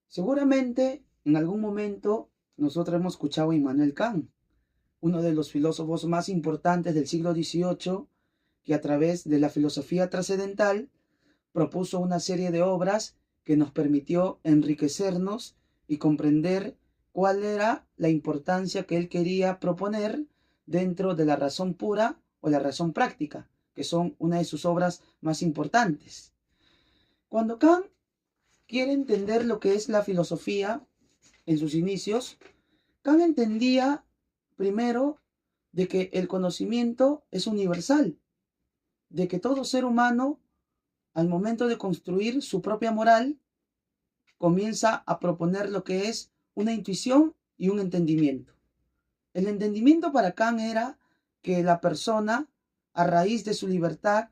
Seguramente en algún momento nosotros hemos escuchado a Immanuel Kant, uno de los filósofos más importantes del siglo XVIII, que a través de la filosofía trascendental propuso una serie de obras que nos permitió enriquecernos y comprender cuál era la importancia que él quería proponer dentro de la razón pura o la razón práctica, que son una de sus obras más importantes. Cuando Kant quiere entender lo que es la filosofía en sus inicios, Kant entendía primero de que el conocimiento es universal, de que todo ser humano, al momento de construir su propia moral, comienza a proponer lo que es una intuición y un entendimiento. El entendimiento para Kant era que la persona, a raíz de su libertad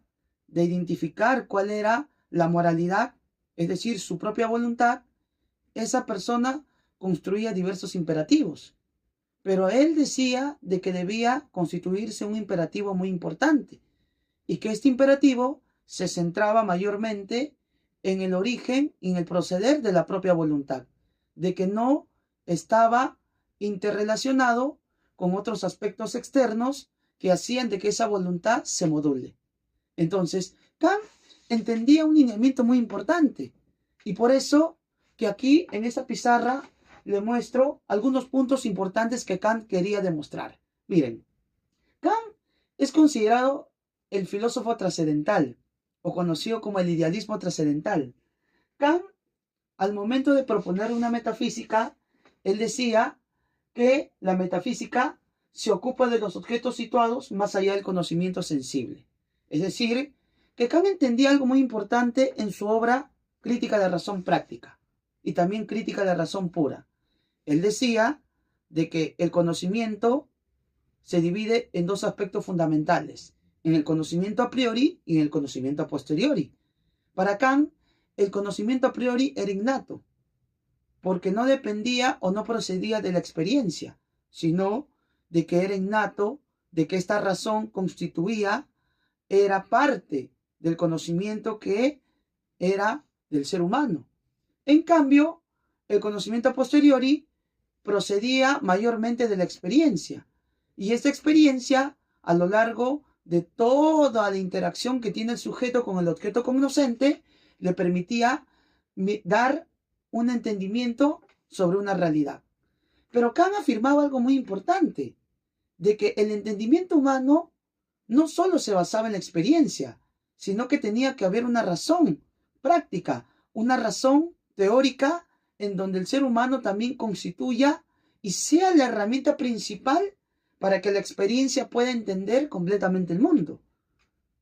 de identificar cuál era la moralidad, es decir, su propia voluntad, esa persona construía diversos imperativos. Pero él decía de que debía constituirse un imperativo muy importante y que este imperativo se centraba mayormente en el origen y en el proceder de la propia voluntad, de que no estaba interrelacionado con otros aspectos externos que hacían de que esa voluntad se module. Entonces, Kant entendía un lineamiento muy importante y por eso que aquí en esta pizarra le muestro algunos puntos importantes que Kant quería demostrar. Miren, Kant es considerado el filósofo trascendental o conocido como el idealismo trascendental. Kant, al momento de proponer una metafísica, él decía que la metafísica se ocupa de los objetos situados más allá del conocimiento sensible. Es decir, que Kant entendía algo muy importante en su obra Crítica de la Razón Práctica y también Crítica de la Razón Pura. Él decía de que el conocimiento se divide en dos aspectos fundamentales, en el conocimiento a priori y en el conocimiento a posteriori. Para Kant, el conocimiento a priori era innato, porque no dependía o no procedía de la experiencia, sino de que era innato, de que esta razón constituía, era parte del conocimiento que era del ser humano. En cambio, el conocimiento a posteriori procedía mayormente de la experiencia. Y esta experiencia, a lo largo de toda la interacción que tiene el sujeto con el objeto cognoscente, le permitía dar un entendimiento sobre una realidad. Pero Kant afirmaba algo muy importante, de que el entendimiento humano no solo se basaba en la experiencia, sino que tenía que haber una razón práctica, una razón teórica en donde el ser humano también constituya y sea la herramienta principal para que la experiencia pueda entender completamente el mundo.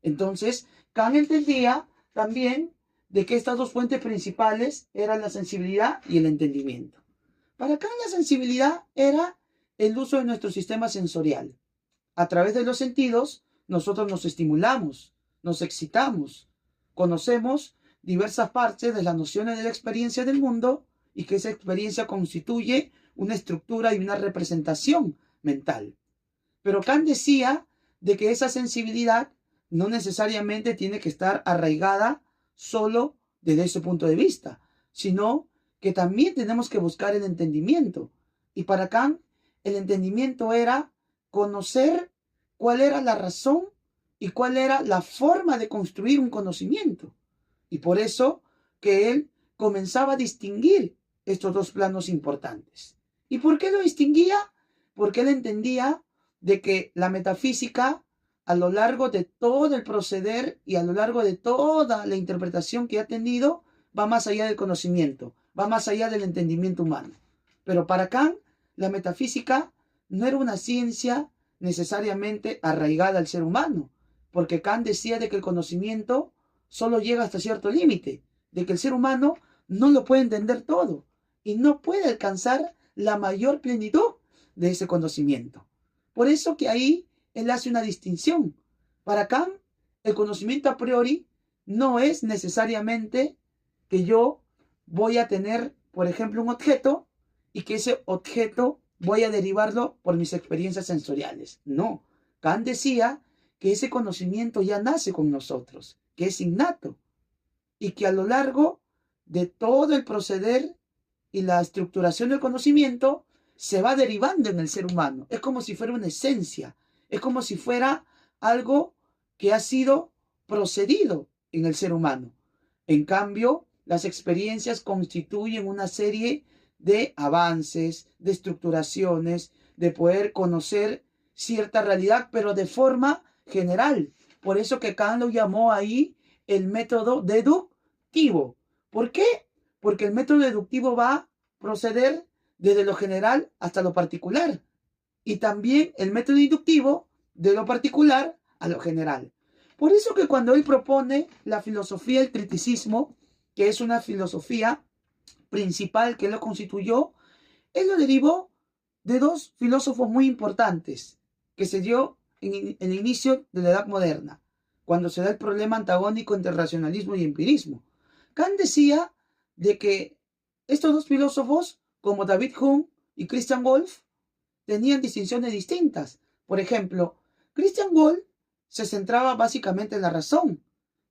Entonces, Kant entendía también de que estas dos fuentes principales eran la sensibilidad y el entendimiento. Para Kant la sensibilidad era el uso de nuestro sistema sensorial. A través de los sentidos, nosotros nos estimulamos, nos excitamos, conocemos diversas partes de las nociones de la experiencia del mundo y que esa experiencia constituye una estructura y una representación mental. Pero Kant decía de que esa sensibilidad no necesariamente tiene que estar arraigada solo desde ese punto de vista, sino que también tenemos que buscar el entendimiento. Y para Kant, el entendimiento era conocer cuál era la razón y cuál era la forma de construir un conocimiento. Y por eso que él comenzaba a distinguir estos dos planos importantes. ¿Y por qué lo distinguía? Porque él entendía de que la metafísica, a lo largo de todo el proceder y a lo largo de toda la interpretación que ha tenido, va más allá del conocimiento, va más allá del entendimiento humano. Pero para Kant, la metafísica no era una ciencia necesariamente arraigada al ser humano, porque Kant decía de que el conocimiento solo llega hasta cierto límite, de que el ser humano no lo puede entender todo y no puede alcanzar la mayor plenitud de ese conocimiento. Por eso que ahí él hace una distinción. Para Kant, el conocimiento a priori no es necesariamente que yo voy a tener, por ejemplo, un objeto y que ese objeto voy a derivarlo por mis experiencias sensoriales. No. Kant decía que ese conocimiento ya nace con nosotros, que es innato y que a lo largo de todo el proceder y la estructuración del conocimiento se va derivando en el ser humano. Es como si fuera una esencia, es como si fuera algo que ha sido procedido en el ser humano. En cambio, las experiencias constituyen una serie de avances, de estructuraciones, de poder conocer cierta realidad, pero de forma general. Por eso que Kant lo llamó ahí el método deductivo. ¿Por qué? Porque el método deductivo va a proceder desde lo general hasta lo particular. Y también el método inductivo de lo particular a lo general. Por eso que cuando él propone la filosofía del criticismo, que es una filosofía principal que él lo constituyó, él lo derivó de dos filósofos muy importantes que se dio en el inicio de la Edad Moderna, cuando se da el problema antagónico entre racionalismo y empirismo. Kant decía de que estos dos filósofos, como David Hume y Christian Wolff, tenían distinciones distintas. Por ejemplo, Christian Wolff se centraba básicamente en la razón.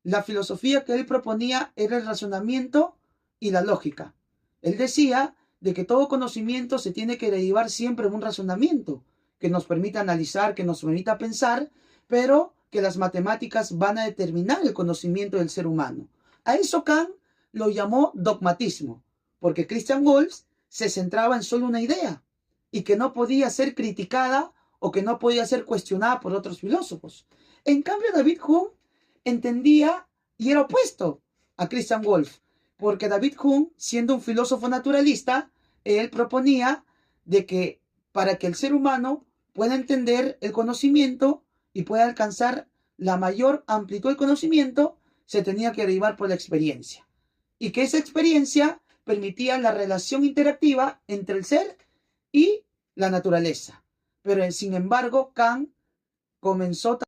La filosofía que él proponía era el razonamiento y la lógica. Él decía de que todo conocimiento se tiene que derivar siempre en un razonamiento que nos permita analizar, que nos permita pensar, pero que las matemáticas van a determinar el conocimiento del ser humano. A eso Kant lo llamó dogmatismo, porque Christian Wolff se centraba en solo una idea y que no podía ser criticada o que no podía ser cuestionada por otros filósofos. En cambio, David Hume entendía y era opuesto a Christian Wolff, porque David Hume, siendo un filósofo naturalista, él proponía de que para que el ser humano pueda entender el conocimiento y pueda alcanzar la mayor amplitud del conocimiento, se tenía que derivar por la experiencia. Y que esa experiencia permitía la relación interactiva entre el ser y la naturaleza. Pero sin embargo, Kant comenzó